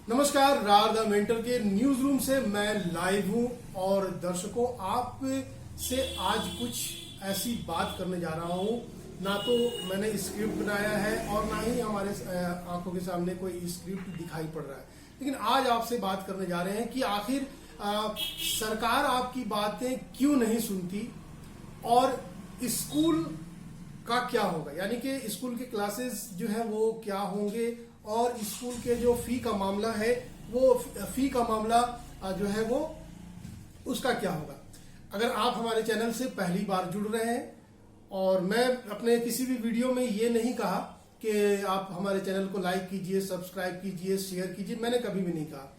नमस्कार, रार the mentor के न्यूज रूम से मैं लाइव हूं और दर्शकों आप से आज कुछ ऐसी बात करने जा रहा हूं। ना तो मैंने स्क्रिप्ट बनाया है और ना ही हमारे आंखों के सामने कोई स्क्रिप्ट दिखाई पड़ रहा है, लेकिन आज आपसे बात करने जा रहे हैं कि आखिर सरकार आपकी बातें क्यों नहीं सुनती और स्कूल का क्या होगा, यानी कि स्कूल के क्लासेस जो है वो क्या होंगे और स्कूल के जो फी का मामला है वो फी का मामला जो है वो उसका क्या होगा। अगर आप हमारे चैनल से पहली बार जुड़ रहे हैं और मैं अपने किसी भी वीडियो में ये नहीं कहा कि आप हमारे चैनल को लाइक कीजिए, सब्सक्राइब कीजिए, शेयर कीजिए, मैंने कभी भी नहीं कहा।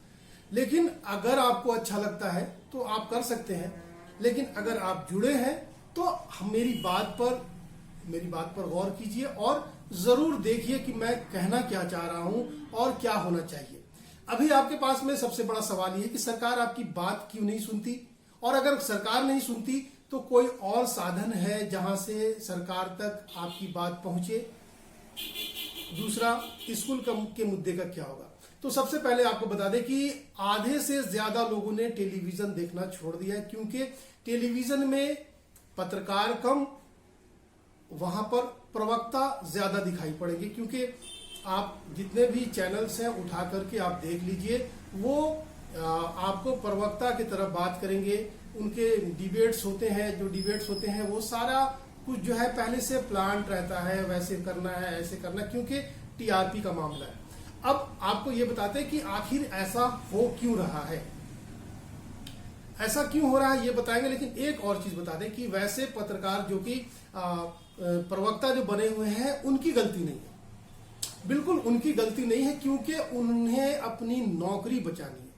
लेकिन अगर आपको अच्छा लगता है तो आप कर सकते हैं, लेकिन अगर आप जुड़े हैं तो मेरी बात पर गौर कीजिए और जरूर देखिए कि मैं कहना क्या चाह रहा हूं और क्या होना चाहिए। अभी आपके पास में सबसे बड़ा सवाल यह है कि सरकार आपकी बात क्यों नहीं सुनती, और अगर सरकार नहीं सुनती तो कोई और साधन है जहां से सरकार तक आपकी बात पहुंचे। दूसरा, स्कूल के मुद्दे का क्या होगा। तो सबसे पहले आपको बता दें कि आधे से ज्यादा लोगों ने टेलीविजन देखना छोड़ दिया है, क्योंकि टेलीविजन में पत्रकार कम, वहां पर प्रवक्ता ज्यादा दिखाई पड़ेंगे। क्योंकि आप जितने भी चैनल्स हैं उठा करके आप देख लीजिए, वो आपको प्रवक्ता की तरफ बात करेंगे। उनके डिबेट्स होते हैं, जो डिबेट्स होते हैं वो सारा कुछ जो है पहले से प्लान रहता है, वैसे करना है, ऐसे करना, क्योंकि टीआरपी का मामला है। अब आपको ये बताते हैं कि आखिर ऐसा हो क्यों रहा है, ऐसा क्यों हो रहा है ये बताएंगे। लेकिन एक और चीज बता दें कि वैसे पत्रकार जो कि प्रवक्ता जो बने हुए हैं उनकी गलती नहीं है, बिल्कुल उनकी गलती नहीं है, क्योंकि उन्हें अपनी नौकरी बचानी है।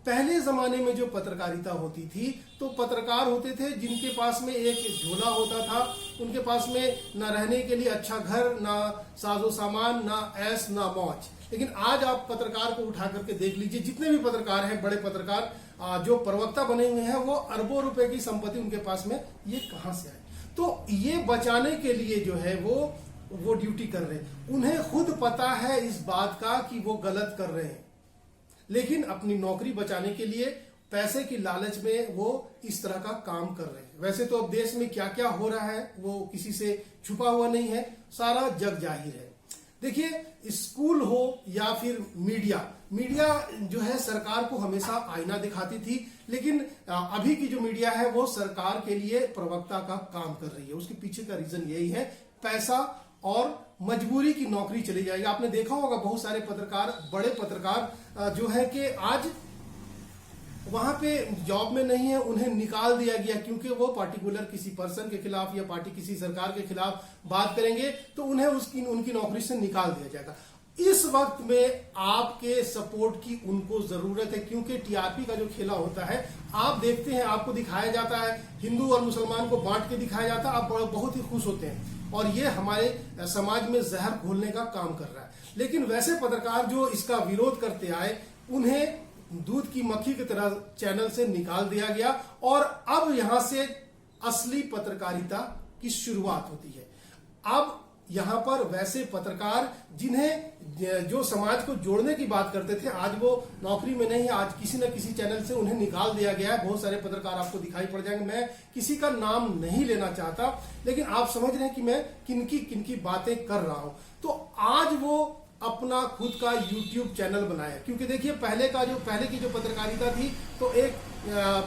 पहले जमाने में जो पत्रकारिता होती थी तो पत्रकार होते थे जिनके पास में एक झोला होता था, उनके पास में ना रहने के लिए अच्छा घर, ना साजो सामान, ना ऐश, ना मौज। लेकिन आज आप पत्रकार को उठा करके देख लीजिए, जितने भी पत्रकार हैं, बड़े पत्रकार जो प्रवक्ता बने हुए हैं, वो अरबों रुपए की संपत्ति उनके पास में, ये कहां से आए। तो ये बचाने के लिए जो है वो ड्यूटी कर रहे हैं। उन्हें खुद पता है इस बात का कि वो गलत कर रहे हैं, लेकिन अपनी नौकरी बचाने के लिए पैसे की लालच में वो इस तरह का काम कर रहे हैं। वैसे तो अब देश में क्या क्या हो रहा है वो किसी से छुपा हुआ नहीं है, सारा जग जाहिर है। देखिए, स्कूल हो या फिर मीडिया जो है सरकार को हमेशा आईना दिखाती थी, लेकिन अभी की जो मीडिया है वो सरकार के लिए प्रवक्ता का काम कर रही है। उसके पीछे का रीजन यही है, पैसा और मजबूरी की नौकरी चली जाएगी। आपने देखा होगा बहुत सारे पत्रकार, बड़े पत्रकार जो है कि आज वहां पे जॉब में नहीं है, उन्हें निकाल दिया गया क्योंकि वो पार्टिकुलर किसी पर्सन के खिलाफ या पार्टी किसी सरकार के खिलाफ बात करेंगे तो उन्हें उनकी नौकरी से निकाल दिया जाएगा। इस वक्त में आपके सपोर्ट की उनको जरूरत है, क्योंकि टीआरपी का जो खेला होता है आप देखते हैं, आपको दिखाया जाता है, हिंदू और मुसलमान को बांट के दिखाया जाता है, आप बहुत ही खुश होते हैं और ये हमारे समाज में जहर घोलने का काम कर रहा है। लेकिन वैसे पत्रकार जो इसका विरोध करते आए, उन्हें दूध की मक्खी की तरह चैनल से निकाल दिया गया और अब यहां से असली पत्रकारिता की शुरुआत होती है। अब यहां पर वैसे पत्रकार जिन्हें जो समाज को जोड़ने की बात करते थे, आज वो नौकरी में नहीं है, आज किसी न किसी चैनल से उन्हें निकाल दिया गया है। बहुत सारे पत्रकार आपको दिखाई पड़ जाएंगे, मैं किसी का नाम नहीं लेना चाहता, लेकिन आप समझ रहे हैं कि मैं किनकी बातें कर रहा हूं। तो आज वो अपना खुद का YouTube चैनल बनाया, क्योंकि देखिए पहले की जो पत्रकारिता थी तो एक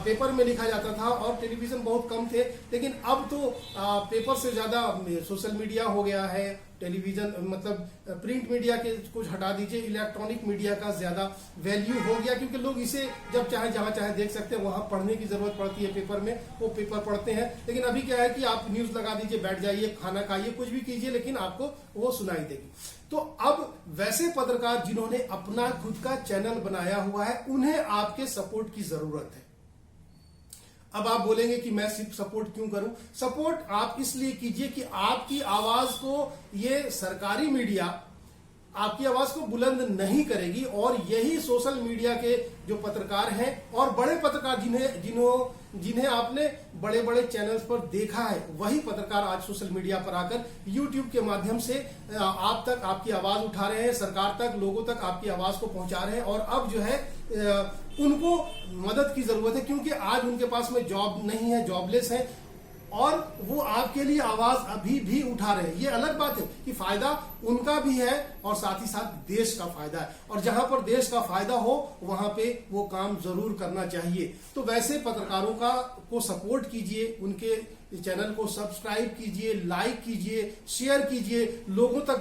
पेपर में लिखा जाता था और टेलीविजन बहुत कम थे, लेकिन अब तो पेपर से ज्यादा सोशल मीडिया हो गया है। टेलीविजन मतलब प्रिंट मीडिया के कुछ हटा दीजिए, इलेक्ट्रॉनिक मीडिया का ज्यादा वैल्यू हो गया, क्योंकि लोग इसे जब चाहे जहां चाहे देख सकते हैं। वहां पढ़ने की जरूरत पड़ती है पेपर में, वो पेपर पढ़ते हैं। लेकिन अभी क्या है कि आप न्यूज लगा दीजिए, बैठ जाइए, खाना खाइए, कुछ भी कीजिए, लेकिन आपको वो सुनाई देगी। तो अब वैसे पत्रकार जिन्होंने अपना खुद का चैनल बनाया हुआ है, उन्हें आपके सपोर्ट की जरूरत है। अब आप बोलेंगे कि मैं सिर्फ सपोर्ट क्यों करूं। सपोर्ट आप इसलिए कीजिए कि आपकी आवाज को ये सरकारी मीडिया आपकी आवाज को बुलंद नहीं करेगी। और यही सोशल मीडिया के जो पत्रकार हैं और बड़े पत्रकार जिन्हें आपने बड़े बड़े चैनल्स पर देखा है, वही पत्रकार आज सोशल मीडिया पर आकर यूट्यूब के माध्यम से आप तक आपकी आवाज उठा रहे हैं, सरकार तक, लोगों तक आपकी आवाज को पहुंचा रहे हैं। और अब जो है उनको मदद की जरूरत है, क्योंकि आज उनके पास में जॉब नहीं है, जॉबलेस है, और वो आपके लिए आवाज अभी भी उठा रहे हैं। ये अलग बात है कि फायदा उनका भी है और साथ ही साथ देश का फायदा है, और जहां पर देश का फायदा हो वहां पे वो काम जरूर करना चाहिए। तो वैसे पत्रकारों को सपोर्ट कीजिए, उनके चैनल को सब्सक्राइब कीजिए, लाइक कीजिए, शेयर कीजिए, लोगों तक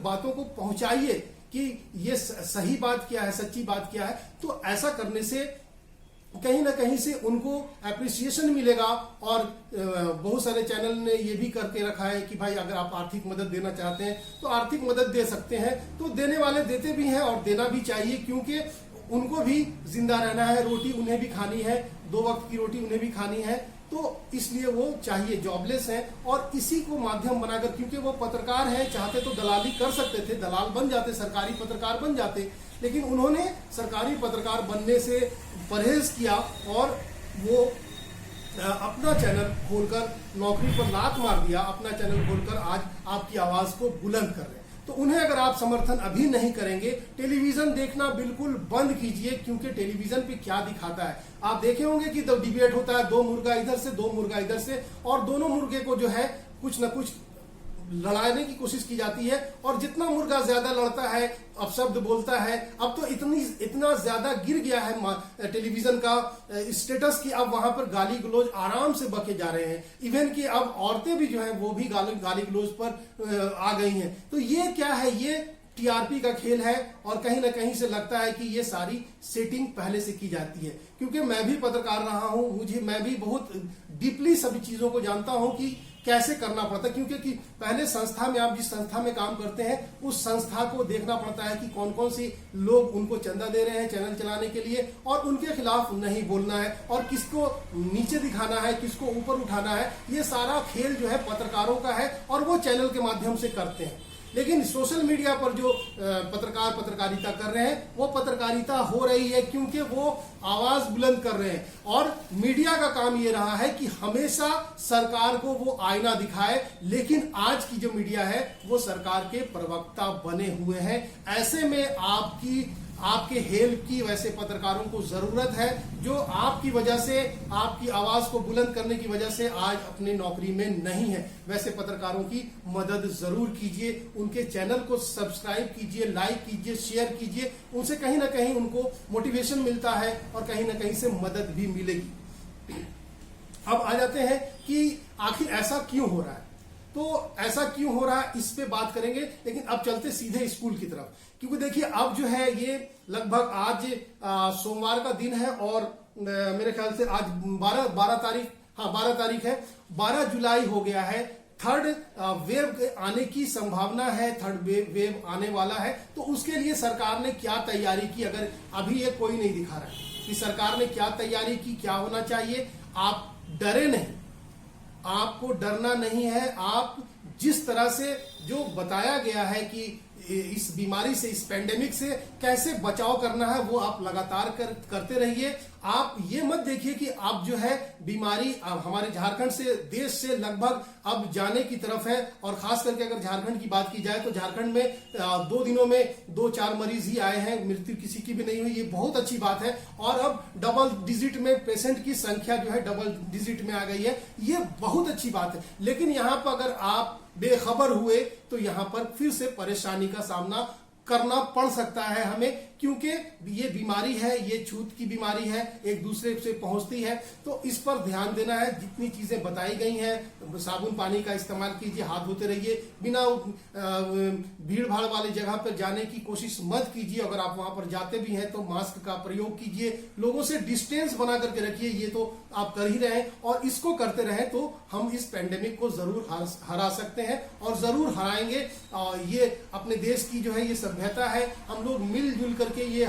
बातों को पहुंचाइए कि ये सही बात क्या है, सच्ची बात क्या है। तो ऐसा करने से कहीं ना कहीं से उनको एप्रिसिएशन मिलेगा। और बहुत सारे चैनल ने ये भी करके रखा है कि भाई अगर आप आर्थिक मदद देना चाहते हैं तो आर्थिक मदद दे सकते हैं। तो देने वाले देते भी हैं और देना भी चाहिए, क्योंकि उनको भी जिंदा रहना है, रोटी उन्हें भी खानी है, 2 वक्त की रोटी उन्हें भी खानी है। तो इसलिए वो चाहिए, जॉबलेस हैं और इसी को माध्यम बनाकर, क्योंकि वो पत्रकार हैं, चाहते तो दलाली कर सकते थे, दलाल बन जाते, सरकारी पत्रकार बन जाते, लेकिन उन्होंने सरकारी पत्रकार बनने से परहेज किया और वो अपना चैनल खोलकर नौकरी पर लात मार दिया, अपना चैनल खोलकर आज आपकी आवाज को बुलंद कर रहे हैं। तो उन्हें अगर आप समर्थन अभी नहीं करेंगे, टेलीविजन देखना बिल्कुल बंद कीजिए, क्योंकि टेलीविजन पे क्या दिखाता है आप देखे होंगे कि तो डिबेट होता है, 2 मुर्गा इधर से 2 मुर्गा इधर से, और दोनों मुर्गे को जो है कुछ ना कुछ लड़ाने की कोशिश की जाती है। और जितना मुर्गा ज्यादा लड़ता है, अपशब्द बोलता है, अब तो इतना ज्यादा गिर गया है टेलीविजन का स्टेटस कि अब वहां पर गाली गलौज आराम से बके जा रहे हैं। इवन कि अब औरतें भी जो है वो भी गाली गलौज पर आ गई हैं। तो ये क्या है, ये टीआरपी का खेल है, और कहीं ना कहीं से लगता है कि ये सारी सेटिंग पहले से की जाती है। क्योंकि मैं भी पत्रकार रहा हूं, मैं भी बहुत डीपली सभी चीजों को जानता हूं कि कैसे करना पड़ता है। क्योंकि पहले संस्था में, आप जिस संस्था में काम करते हैं, उस संस्था को देखना पड़ता है कि कौन कौन से लोग उनको चंदा दे रहे हैं चैनल चलाने के लिए, और उनके खिलाफ नहीं बोलना है, और किसको नीचे दिखाना है, किसको ऊपर उठाना है। ये सारा खेल जो है पत्रकारों का है, और वो चैनल के माध्यम से करते हैं। लेकिन सोशल मीडिया पर जो पत्रकारिता कर रहे हैं, वो पत्रकारिता हो रही है क्योंकि वो आवाज बुलंद कर रहे हैं। और मीडिया का काम ये रहा है कि हमेशा सरकार को वो आईना दिखाए, लेकिन आज की जो मीडिया है वो सरकार के प्रवक्ता बने हुए हैं। ऐसे में आपके हेल्प की वैसे पत्रकारों को जरूरत है, जो आपकी वजह से, आपकी आवाज को बुलंद करने की वजह से आज अपनी नौकरी में नहीं है। वैसे पत्रकारों की मदद जरूर कीजिए, उनके चैनल को सब्सक्राइब कीजिए, लाइक कीजिए, शेयर कीजिए। उनसे कहीं ना कहीं उनको मोटिवेशन मिलता है और कहीं ना कहीं से मदद भी मिलेगी। अब आ जाते हैं कि आखिर ऐसा क्यों हो रहा है। तो ऐसा क्यों हो रहा है इस पे बात करेंगे, लेकिन अब चलते सीधे स्कूल की तरफ। क्योंकि देखिए अब जो है ये लगभग आज सोमवार का दिन है, और मेरे ख्याल से आज 12 तारीख है, 12 जुलाई हो गया है। थर्ड वेव आने की संभावना है, थर्ड वेव आने वाला है। तो उसके लिए सरकार ने क्या तैयारी की, अगर अभी ये कोई नहीं दिखा रहा है कि सरकार ने क्या तैयारी की, क्या होना चाहिए। आप डरे नहीं, आपको डरना नहीं है। आप जिस तरह से जो बताया गया है कि इस बीमारी से, इस पेंडेमिक से कैसे बचाव करना है, वो आप लगातार करते रहिए। आप ये मत देखिए कि अब जो है बीमारी हमारे झारखंड से, देश से लगभग अब जाने की तरफ है। और खास करके अगर झारखंड की बात की जाए तो झारखंड में 2 दिनों में 2-4 मरीज ही आए हैं, मृत्यु किसी की भी नहीं हुई। ये बहुत अच्छी बात है। और अब डबल डिजिट में पेशेंट की संख्या जो है डबल डिजिट में आ गई है, ये बहुत अच्छी बात है। लेकिन यहाँ पर अगर आप बेखबर हुए तो यहाँ पर फिर से परेशानी का सामना करना पड़ सकता है हमें, क्योंकि ये बीमारी है, ये छूत की बीमारी है, एक दूसरे से पहुंचती है। तो इस पर ध्यान देना है। जितनी चीजें बताई गई हैं, साबुन पानी का इस्तेमाल कीजिए, हाथ धोते रहिए, बिना भीड़ भाड़ वाली जगह पर जाने की कोशिश मत कीजिए। अगर आप वहां पर जाते भी हैं तो मास्क का प्रयोग कीजिए, लोगों से डिस्टेंस बना करके रखिए। ये तो आप कर ही रहे हैं, और इसको करते रहे तो हम इस पेंडेमिक को जरूर हरा सकते हैं, और जरूर हराएंगे। ये अपने देश की जो है ये सभ्यता है, हम लोग मिलजुल करके ये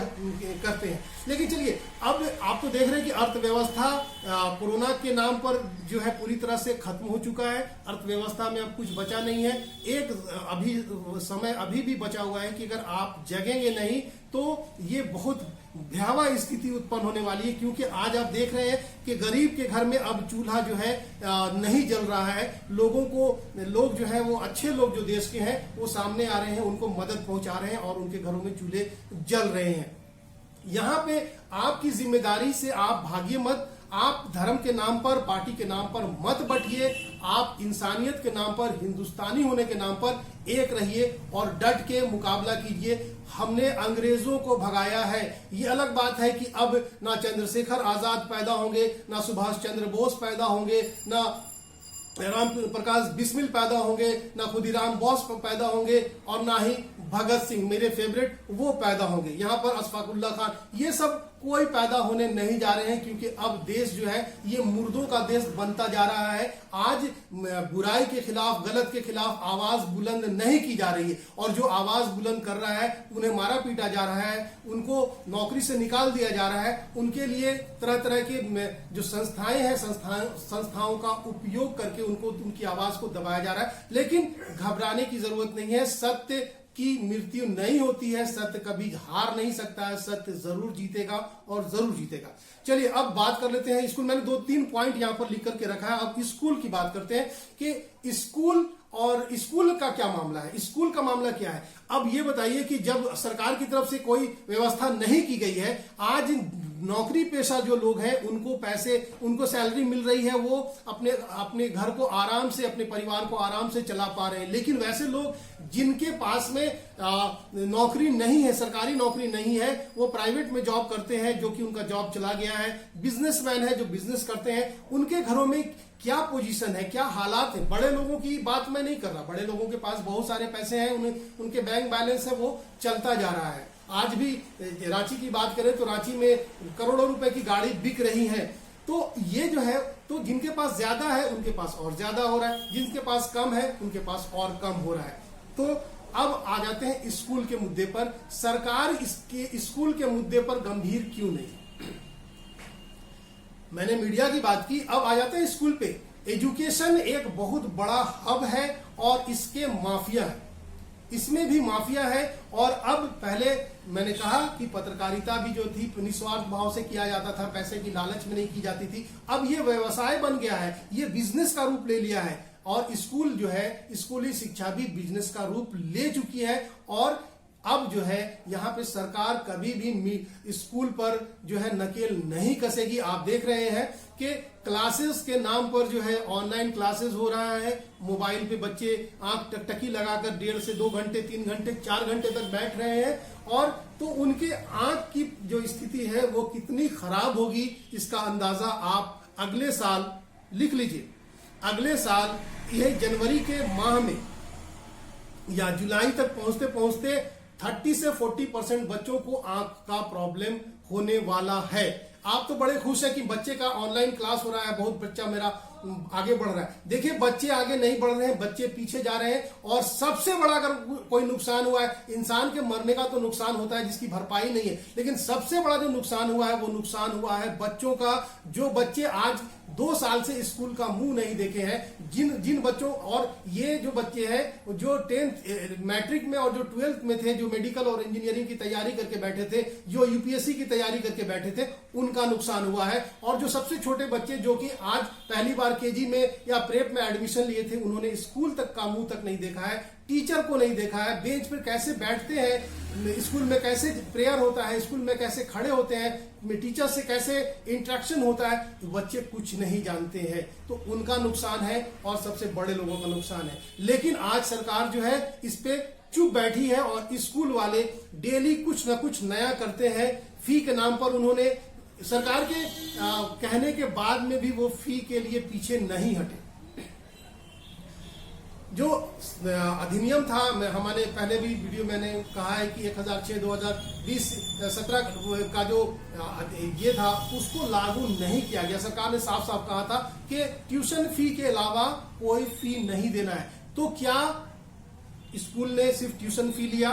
करते हैं। लेकिन चलिए, अब आप तो देख रहे हैं कि अर्थव्यवस्था कोरोना के नाम पर जो है पूरी तरह से खत्म हो चुका है। अर्थव्यवस्था में अब कुछ बचा नहीं है। एक अभी समय अभी भी बचा हुआ है कि अगर आप जगेंगे नहीं तो ये बहुत भयावह स्थिति उत्पन्न होने वाली है, क्योंकि आज आप देख रहे हैं कि गरीब के घर में अब चूल्हा जो है नहीं जल रहा है। लोग जो है वो अच्छे लोग जो देश के हैं वो सामने आ रहे हैं, उनको मदद पहुंचा रहे हैं और उनके घरों में चूल्हे जल रहे हैं। यहाँ पे आपकी जिम्मेदारी से आप भागिए मत। आप धर्म के नाम पर, पार्टी के नाम पर मत बटिए। आप इंसानियत के नाम पर, हिंदुस्तानी होने के नाम पर एक रहिए और डट के मुकाबला कीजिए। हमने अंग्रेजों को भगाया है। ये अलग बात है कि अब ना चंद्रशेखर आजाद पैदा होंगे, ना सुभाष चंद्र बोस पैदा होंगे, ना राम प्रकाश बिस्मिल पैदा होंगे, ना खुदीराम बोस पैदा होंगे और ना ही भगत सिंह, मेरे फेवरेट, वो पैदा होंगे। यहाँ पर अशफाकुल्ला खान, ये सब कोई पैदा होने नहीं जा रहे हैं, क्योंकि अब देश जो है ये मुर्दों का देश बनता जा रहा है। आज बुराई के खिलाफ, गलत के खिलाफ आवाज बुलंद नहीं की जा रही है, और जो आवाज बुलंद कर रहा है उन्हें मारा पीटा जा रहा है, उनको नौकरी से निकाल दिया जा रहा है। उनके लिए तरह तरह के जो संस्थाएं हैं, संस्थाओं का उपयोग करके उनको, उनकी आवाज को दबाया जा रहा है। लेकिन घबराने की जरूरत नहीं है। सत्य की मृत्यु नहीं होती है, सत्य कभी हार नहीं सकता है, सत्य जरूर जीतेगा और जरूर जीतेगा। चलिए अब बात कर लेते हैं स्कूल। मैंने 2-3 पॉइंट यहां पर लिख करके रखा है। अब स्कूल की बात करते हैं कि स्कूल और स्कूल का क्या मामला है, स्कूल का मामला क्या है। अब ये बताइए कि जब सरकार की तरफ से कोई व्यवस्था नहीं की गई है, आज नौकरी पेशा जो लोग हैं उनको पैसे, उनको सैलरी मिल रही है, वो अपने घर को आराम से, अपने परिवार को आराम से चला पा रहे हैं। लेकिन वैसे लोग जिनके पास में नौकरी नहीं है, सरकारी नौकरी नहीं है, वो प्राइवेट में जॉब करते हैं, जो कि उनका जॉब चला गया है, बिजनेसमैन है जो बिजनेस करते हैं, उनके घरों में क्या पोजीशन है, क्या हालात है। बड़े लोगों की बात मैं नहीं कर रहा, बड़े लोगों के पास बहुत सारे पैसे हैं, उनके बैंक बैलेंस है, वो चलता जा रहा है। आज भी रांची की बात करें तो रांची में करोड़ों रुपए की गाड़ी बिक रही है। तो ये जो है, तो जिनके पास ज्यादा है उनके पास और ज्यादा हो रहा है, जिनके पास कम है उनके पास और कम हो रहा है। तो अब आ जाते हैं स्कूल के मुद्दे पर। सरकार इसके स्कूल के मुद्दे पर गंभीर क्यों नहीं। मैंने मीडिया की बात की, अब आ जाते हैं स्कूल पे। एजुकेशन एक बहुत बड़ा हब है और इसके माफिया है, इसमें भी माफिया है। और अब पहले मैंने कहा कि पत्रकारिता भी जो थी निस्वार्थ भाव से किया जाता था, पैसे की लालच में नहीं की जाती थी। अब ये व्यवसाय बन गया है, ये बिजनेस का रूप ले लिया है। और स्कूल जो है, स्कूली शिक्षा भी बिजनेस का रूप ले चुकी है। और अब जो है यहाँ पे सरकार कभी भी स्कूल पर जो है नकेल नहीं कसेगी। आप देख रहे हैं कि क्लासेस के नाम पर जो है ऑनलाइन क्लासेस हो रहा है। मोबाइल पे बच्चे आंख टकटकी लगाकर 1.5 से 2 घंटे, 3 घंटे, 4 घंटे तक बैठ रहे हैं। और तो उनके आंख की जो स्थिति है वो कितनी खराब होगी, इसका अंदाजा आप अगले साल लिख लीजिए। अगले साल यह जनवरी के माह में या जुलाई तक पहुंचते पहुंचते 30 से 40% बच्चों को आंख का प्रॉब्लम होने वाला है। आप तो बड़े खुश हैं कि बच्चे का ऑनलाइन क्लास हो रहा है, बहुत बच्चा मेरा आगे बढ़ रहा है। देखिए, बच्चे आगे नहीं बढ़ रहे हैं, बच्चे पीछे जा रहे हैं। और सबसे बड़ा अगर कोई नुकसान हुआ है, इंसान के मरने का तो नुकसान होता है जिसकी भरपाई नहीं है, लेकिन सबसे बड़ा जो नुकसान हुआ है वो नुकसान हुआ है बच्चों का। जो बच्चे आज 2 साल से स्कूल का मुंह नहीं देखे हैं, जिन बच्चों, और ये जो बच्चे हैं जो 10th मैट्रिक में और जो 12th में थे, जो मेडिकल और इंजीनियरिंग की तैयारी करके बैठे थे, जो यूपीएससी की तैयारी करके बैठे थे, उनका नुकसान हुआ है। और जो सबसे छोटे बच्चे जो कि आज पहली बार केजी में या प्रेप में एडमिशन लिए थे, उन्होंने स्कूल तक का मुंह तक नहीं देखा है, टीचर को नहीं देखा है, बेंच पर कैसे बैठते हैं, स्कूल में कैसे प्रेयर होता है, स्कूल में कैसे खड़े होते हैं, टीचर से कैसे इंटरेक्शन होता है, बच्चे कुछ नहीं जानते हैं। तो उनका नुकसान है और सबसे बड़े लोगों का नुकसान है। लेकिन आज सरकार जो है इस पे चुप बैठी है और स्कूल वाले डेली कुछ ना कुछ नया करते हैं। फी के नाम पर उन्होंने, सरकार के कहने के बाद में भी वो फी के लिए पीछे नहीं हटे। जो अधिनियम था, हमारे पहले भी वीडियो मैंने कहा है कि 1006/2017 का जो ये था उसको लागू नहीं किया गया। सरकार ने साफ साफ कहा था कि ट्यूशन फी के अलावा कोई फी नहीं देना है। तो क्या स्कूल ने सिर्फ ट्यूशन फी लिया?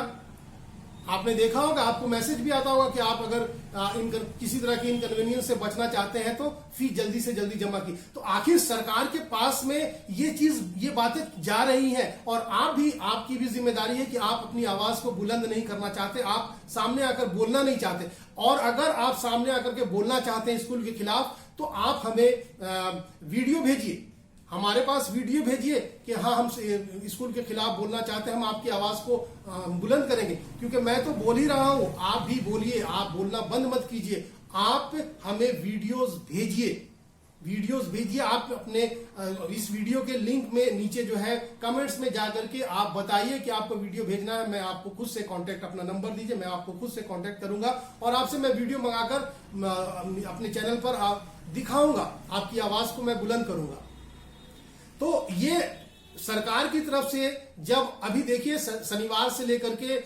आपने देखा होगा, आपको मैसेज भी आता होगा कि आप अगर किसी तरह की इनकन्वीनियंस से बचना चाहते हैं तो फीस जल्दी से जल्दी जमा की। तो आखिर सरकार के पास में ये बातें जा रही हैं, और आपकी भी जिम्मेदारी है कि आप अपनी आवाज को बुलंद नहीं करना चाहते, आप सामने आकर बोलना नहीं चाहते। और अगर आप सामने आकर के बोलना चाहते हैं स्कूल के खिलाफ, तो आप हमें वीडियो भेजिए, हमारे पास वीडियो भेजिए कि हाँ हम स्कूल के खिलाफ बोलना चाहते हैं, हम आपकी आवाज को बुलंद करेंगे। क्योंकि मैं तो बोल ही रहा हूं, आप भी बोलिए, आप बोलना बंद मत कीजिए, आप हमें वीडियोस भेजिए। आप अपने इस वीडियो के लिंक में नीचे जो है कमेंट्स में जाकर के आप बताइए कि आपको वीडियो भेजना है। मैं आपको खुद से कांटेक्ट, अपना नंबर दीजिए, मैं आपको खुद से कांटेक्ट करूंगा और आपसे मैं वीडियो मंगाकर अपने चैनल पर दिखाऊंगा, आपकी आवाज को मैं बुलंद करूंगा। तो ये सरकार की तरफ से, जब अभी देखिए शनिवार से लेकर के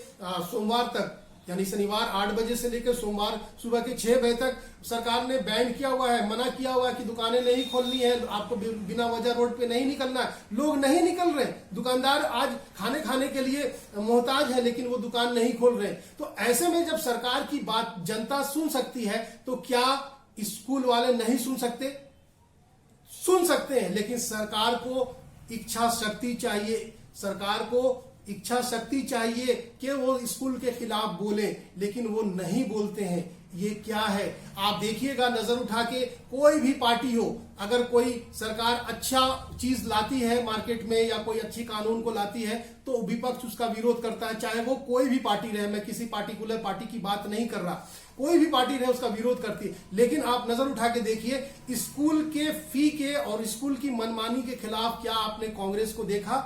सोमवार तक, यानी शनिवार 8 बजे से लेकर सोमवार सुबह के 6 बजे तक सरकार ने बैन किया हुआ है, मना किया हुआ है कि दुकानें नहीं खोलनी है, आपको बिना वजह रोड पे नहीं निकलना है। लोग नहीं निकल रहे, दुकानदार आज खाने के लिए मोहताज है, लेकिन वो दुकान नहीं खोल रहे। तो ऐसे में जब सरकार की बात जनता सुन सकती है, तो क्या स्कूल वाले नहीं सुन सकते? सुन सकते हैं, लेकिन सरकार को इच्छा शक्ति चाहिए। सरकार को इच्छा शक्ति चाहिए कि वो स्कूल के खिलाफ बोले, लेकिन वो नहीं बोलते हैं। ये क्या है? आप देखिएगा, नजर उठा के, कोई भी पार्टी हो, अगर कोई सरकार अच्छा चीज लाती है मार्केट में या कोई अच्छी कानून को लाती है, तो विपक्ष उसका विरोध करता है, चाहे वो कोई भी पार्टी रहे। मैं किसी पार्टिकुलर पार्टी की बात नहीं कर रहा, कोई भी पार्टी रहे उसका विरोध करती है। लेकिन आप नजर उठा के देखिए, स्कूल के फी के और स्कूल की मनमानी के खिलाफ क्या आपने कांग्रेस को देखा?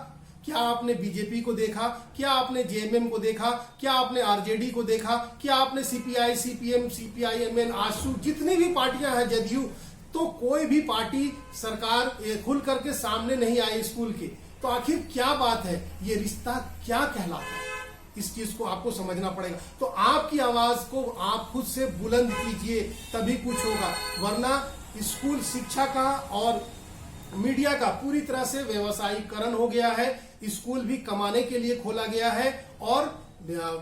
क्या आपने बीजेपी को देखा? क्या आपने जेएमएम को देखा? क्या आपने आरजेडी को देखा? क्या आपने सीपीआई, सीपीएम, सीपीआईएमएल, आजसू, जितनी भी पार्टियां हैं, जदयू, तो कोई भी पार्टी सरकार खुल करके सामने नहीं आई स्कूल के। तो आखिर क्या बात है? ये रिश्ता क्या कहलाता है? इस चीज को आपको समझना पड़ेगा। तो आपकी आवाज को आप खुद से बुलंद कीजिए, तभी कुछ होगा। वरना स्कूल शिक्षा का और मीडिया का पूरी तरह से व्यवसायीकरण हो गया है। स्कूल भी कमाने के लिए खोला गया है और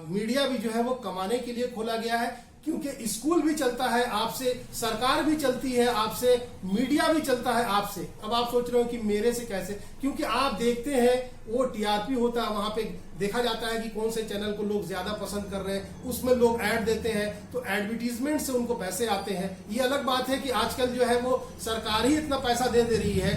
मीडिया भी जो है वो कमाने के लिए खोला गया है। क्योंकि स्कूल भी चलता है आपसे, सरकार भी चलती है आपसे, मीडिया भी चलता है आपसे। अब आप सोच रहे हो कि मेरे से कैसे? क्योंकि आप देखते हैं, वो टीआरपी होता है, वहां पे देखा जाता है कि कौन से चैनल को लोग ज्यादा पसंद कर रहे हैं, उसमें लोग ऐड देते हैं, तो एडवर्टीजमेंट से उनको पैसे आते हैं। ये अलग बात है कि आजकल जो है वो सरकार ही इतना पैसा दे रही है,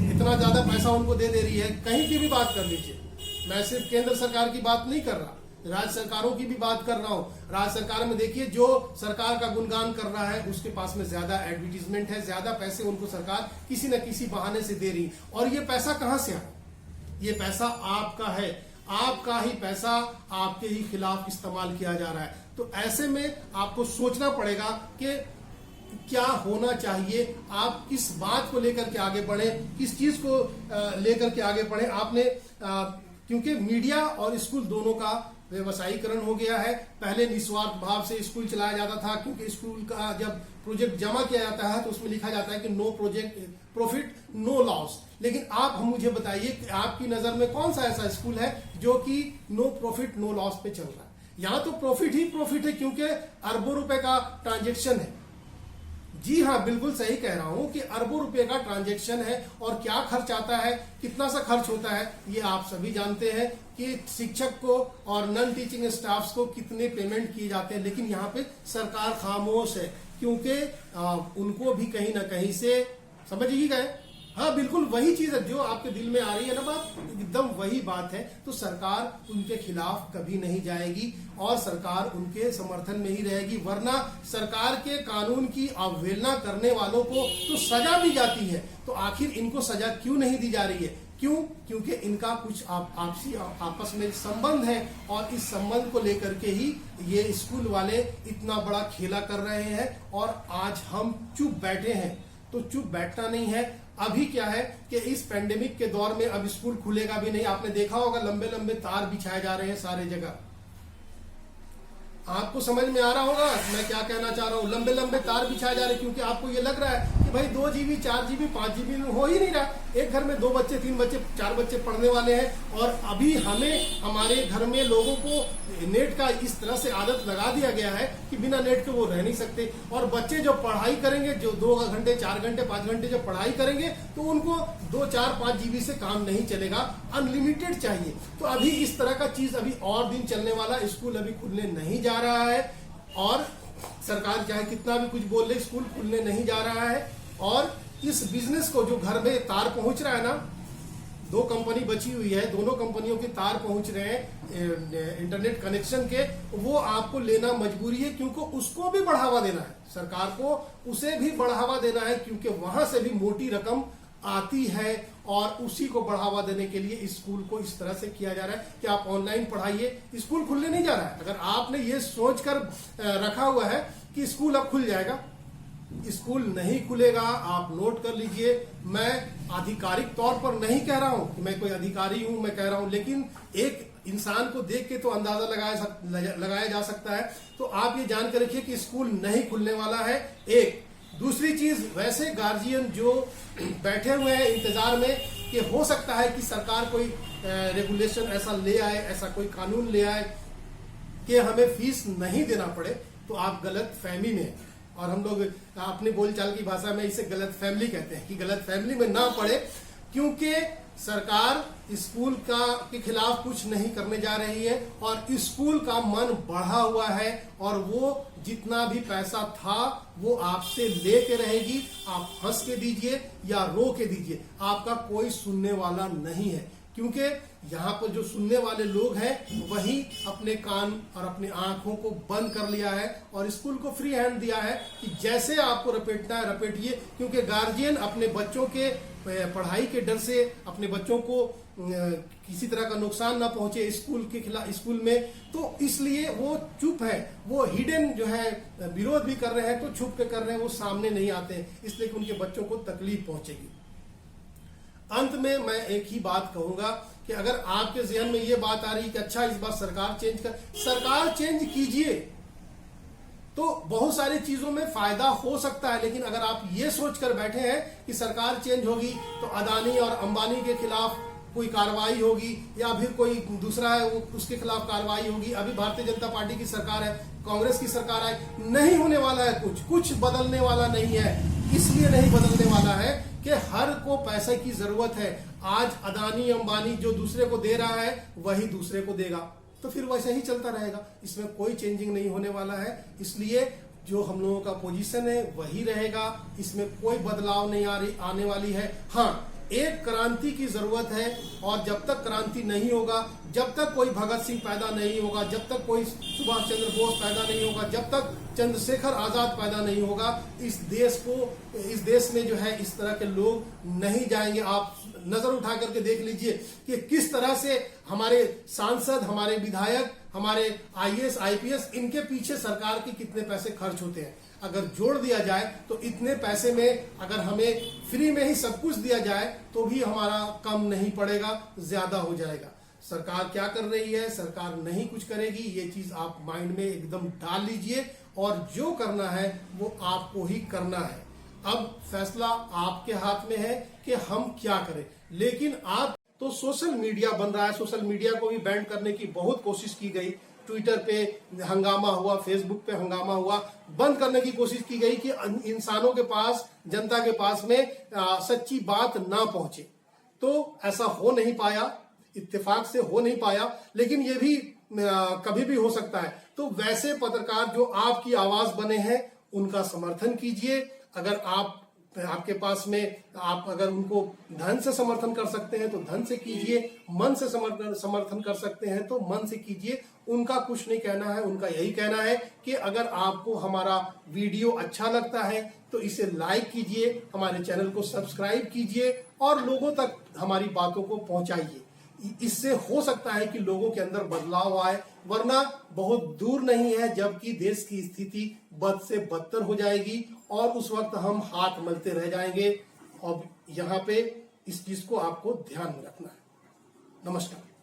इतना ज्यादा पैसा उनको दे रही है। कहीं की भी बात कर लीजिए, मैं सिर्फ केंद्र सरकार की बात नहीं कर रहा, राज्य सरकारों की भी बात कर रहा हूं। राज्य सरकार में देखिए, जो सरकार का गुणगान कर रहा है उसके पास में ज्यादा एडवर्टीजमेंट है, ज्यादा पैसे उनको सरकार किसी न किसी बहाने से दे रही। और ये पैसा कहां से आया? ये पैसा आपका है, आपका ही पैसा आपके ही खिलाफ इस्तेमाल किया जा रहा है। तो ऐसे में आपको सोचना पड़ेगा कि क्या होना चाहिए, आप किस बात को लेकर के आगे बढ़े, किस चीज को लेकर के आगे बढ़े। आपने क्योंकि मीडिया और स्कूल दोनों का व्यवसायीकरण हो गया है। पहले निस्वार्थ भाव से स्कूल चलाया जाता था, क्योंकि स्कूल का जब प्रोजेक्ट जमा किया जाता है तो उसमें लिखा जाता है कि no project profit no loss. लेकिन आप मुझे बताइए कि आपकी नजर में कौन सा ऐसा स्कूल है जो कि नो प्रॉफिट नो लॉस पे चल रहा है? यहां तो प्रॉफिट ही प्रॉफिट है, क्योंकि अरबों रुपए का ट्रांजेक्शन है। जी हाँ, बिल्कुल सही कह रहा हूं कि अरबों रुपए का ट्रांजैक्शन है। और क्या खर्च आता है, कितना सा खर्च होता है, ये आप सभी जानते हैं कि शिक्षक को और नॉन टीचिंग स्टाफ्स को कितने पेमेंट किए जाते हैं। लेकिन यहाँ पे सरकार खामोश है, क्योंकि उनको भी कहीं ना कहीं से, समझ ही गए, हाँ बिल्कुल वही चीज है जो आपके दिल में आ रही है ना बात, एकदम वही बात है। तो सरकार उनके खिलाफ कभी नहीं जाएगी और सरकार उनके समर्थन में ही रहेगी। वरना सरकार के कानून की अवहेलना करने वालों को तो सजा दी जाती है, तो आखिर इनको सजा क्यों नहीं दी जा रही है? क्यों? क्योंकि इनका कुछ आपसी आपस में संबंध है, और इस संबंध को लेकर के ही ये स्कूल वाले इतना बड़ा खेला कर रहे हैं। और आज हम चुप बैठे हैं, तो चुप बैठना नहीं है। अभी क्या है कि इस पेंडेमिक के दौर में अब स्कूल खुलेगा भी नहीं। आपने देखा होगा लंबे लंबे तार बिछाए जा रहे हैं सारे जगह। आपको समझ में आ रहा होगा मैं क्या कहना चाह रहा हूँ। लंबे लंबे तार बिछाए जा रहे क्योंकि आपको ये लग रहा है कि भाई 2 GB 4 GB 5 GB हो ही नहीं रहा। एक घर में 2 बच्चे 3 बच्चे 4 बच्चे पढ़ने वाले हैं और अभी हमें हमारे घर में लोगों को नेट का इस तरह से आदत लगा दिया गया है कि बिना नेट के वो रह नहीं सकते। और बच्चे जो पढ़ाई करेंगे, जो 2 घंटे 4 घंटे 5 घंटे जब पढ़ाई करेंगे तो उनको 2 4 5 GB से काम नहीं चलेगा, अनलिमिटेड चाहिए। तो अभी इस तरह का चीज अभी और दिन चलने वाला। स्कूल अभी खुलने नहीं जा रहा है और सरकार चाहे कितना भी कुछ बोल ले, स्कूल खुलने नहीं जा रहा है। और इस बिजनेस को जो घर में तार पहुंच रहा है ना, 2 कंपनी बची हुई है, दोनों कंपनियों के तार पहुंच रहे हैं इंटरनेट कनेक्शन के, वो आपको लेना मजबूरी है क्योंकि उसको भी बढ़ावा देना है, सरकार को उसे भी बढ़ावा देना है क्योंकि वहां से भी मोटी रकम आती है। और उसी को बढ़ावा देने के लिए स्कूल को इस तरह से किया जा रहा है कि आप ऑनलाइन पढ़ाइए। स्कूल खुलने नहीं जा रहा है। अगर आपने ये सोचकर रखा हुआ है कि स्कूल अब खुल जाएगा, स्कूल नहीं खुलेगा। आप नोट कर लीजिए, मैं आधिकारिक तौर पर नहीं कह रहा हूं कि मैं कोई अधिकारी हूं, मैं कह रहा हूं, लेकिन एक इंसान को देख के तो अंदाजा लगाया जा सकता है। तो आप ये जानकर रखिए कि स्कूल नहीं खुलने वाला है। एक दूसरी चीज, वैसे गार्जियन जो बैठे हुए हैं इंतजार में कि हो सकता है कि सरकार कोई रेगुलेशन ऐसा ले आए, ऐसा कोई कानून ले आए कि हमें फीस नहीं देना पड़े, तो आप गलत फहमी में हैं। और हम लोग अपनी बोलचाल की भाषा में इसे गलत फैमिली कहते हैं कि गलत फैमिली में ना पड़े, क्योंकि सरकार स्कूल के खिलाफ कुछ नहीं करने जा रही है और स्कूल का मन बढ़ा हुआ है और वो जितना भी पैसा था वो आपसे लेके रहेगी। आप हंस के दीजिए या रो के दीजिए, आपका कोई सुनने वाला नहीं है, क्योंकि यहाँ पर जो सुनने वाले लोग हैं वही अपने कान और अपनी आंखों को बंद कर लिया है और स्कूल को फ्री हैंड दिया है कि जैसे आपको रपेटना है रपेटिए। क्योंकि गार्जियन अपने बच्चों के पढ़ाई के डर से, अपने बच्चों को किसी तरह का नुकसान ना पहुंचे स्कूल के खिलाफ, स्कूल में, तो इसलिए वो चुप है, वो हिडन जो है विरोध भी कर रहे हैं तो छुप के कर रहे हैं, वो सामने नहीं आते हैं, इसलिए कि उनके बच्चों को तकलीफ पहुंचेगी। अंत में मैं एक ही बात कहूंगा कि अगर आपके जहन में ये बात आ रही कि अच्छा इस बार सरकार चेंज कीजिए, तो बहुत सारी चीजों में फायदा हो सकता है। लेकिन अगर आप ये सोचकर बैठे हैं कि सरकार चेंज होगी तो अदानी और अंबानी के खिलाफ कोई कार्रवाई होगी या फिर कोई दूसरा है वो उसके खिलाफ कार्रवाई होगी, अभी भारतीय जनता पार्टी की सरकार है, कांग्रेस की सरकार है, नहीं होने वाला है, कुछ बदलने वाला नहीं है। इसलिए नहीं बदलने वाला है कि हर को पैसे की जरूरत है। आज अदानी अंबानी जो दूसरे को दे रहा है वही दूसरे को देगा, तो फिर वैसे ही चलता रहेगा, इसमें कोई चेंजिंग नहीं होने वाला है। इसलिए जो हम लोगों का पोजीशन है वही रहेगा, इसमें कोई बदलाव नहीं आने वाली है। हाँ, एक क्रांति की जरूरत है और जब तक क्रांति नहीं होगा, जब तक कोई भगत सिंह पैदा नहीं होगा, जब तक कोई सुभाष चंद्र बोस पैदा नहीं होगा, जब तक चंद्रशेखर आजाद पैदा नहीं होगा, इस देश में जो है इस तरह के लोग नहीं जाएंगे। आप नजर उठा करके देख लीजिए कि किस तरह से हमारे सांसद, हमारे विधायक, हमारे IAS IPS, इनके पीछे सरकार के कितने पैसे खर्च होते हैं। अगर जोड़ दिया जाए तो इतने पैसे में अगर हमें फ्री में ही सब कुछ दिया जाए तो भी हमारा कम नहीं पड़ेगा, ज्यादा हो जाएगा। सरकार क्या कर रही है? सरकार नहीं कुछ करेगी, ये चीज आप माइंड में एकदम डाल लीजिए और जो करना है वो आपको ही करना है। अब फैसला आपके हाथ में है कि हम क्या करें। लेकिन आप तो सोशल मीडिया बन रहा है, सोशल मीडिया को भी बैन करने की बहुत कोशिश की गई, ट्विटर पे हंगामा हुआ, फेसबुक पे हंगामा हुआ, बंद करने की कोशिश की गई कि इंसानों के पास, जनता के पास में सच्ची बात ना पहुंचे। तो ऐसा हो नहीं पाया, इत्तेफाक से हो नहीं पाया, लेकिन ये भी कभी भी हो सकता है। तो वैसे पत्रकार जो आपकी आवाज बने हैं उनका समर्थन कीजिए। अगर आपके पास में आप अगर उनको धन से समर्थन कर सकते हैं तो धन से कीजिए, मन से समर्थन कर सकते हैं तो मन से कीजिए। उनका कुछ नहीं कहना है, उनका यही कहना है कि अगर आपको हमारा वीडियो अच्छा लगता है तो इसे लाइक कीजिए, हमारे चैनल को सब्सक्राइब कीजिए और लोगों तक हमारी बातों को पहुंचाइए। इससे हो सकता है कि लोगों के अंदर बदलाव आए, वरना बहुत दूर नहीं है जबकि देश की स्थिति बद से बदतर हो जाएगी और उस वक्त हम हाथ मलते रह जाएंगे। और यहाँ पे इस चीज को आपको ध्यान में रखना है। नमस्कार।